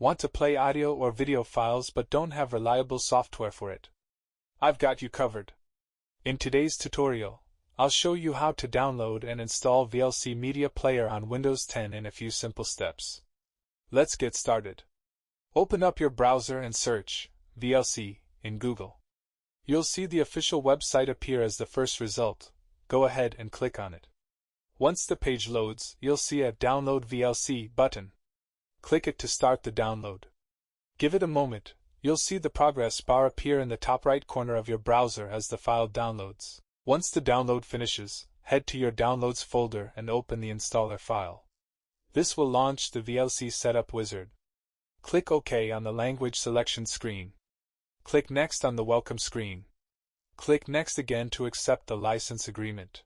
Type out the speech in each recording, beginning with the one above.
Want to play audio or video files but don't have reliable software for it? I've got you covered. In today's tutorial, I'll show you how to download and install VLC Media Player on Windows 10 in a few simple steps. Let's get started. Open up your browser and search VLC in Google. You'll see the official website appear as the first result. Go ahead and click on it. Once the page loads, you'll see a Download VLC button. Click it to start the download. Give it a moment. You'll see the progress bar appear in the top right corner of your browser as the file downloads. Once the download finishes, head to your Downloads folder and open the installer file. This will launch the VLC Setup Wizard. Click OK on the language selection screen. Click Next on the Welcome screen. Click Next again to accept the license agreement.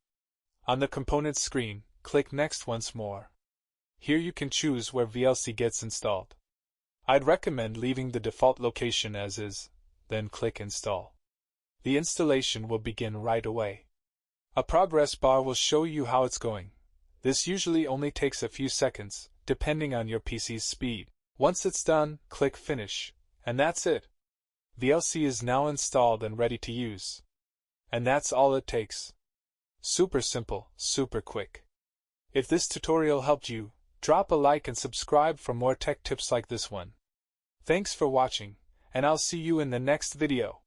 On the Components screen, click Next once more. Here you can choose where VLC gets installed. I'd recommend leaving the default location as is, then click Install. The installation will begin right away. A progress bar will show you how it's going. This usually only takes a few seconds, depending on your PC's speed. Once it's done, click Finish, and that's it. VLC is now installed and ready to use. And that's all it takes. Super simple, super quick. If this tutorial helped you, drop a like and subscribe for more tech tips like this one. Thanks for watching, and I'll see you in the next video.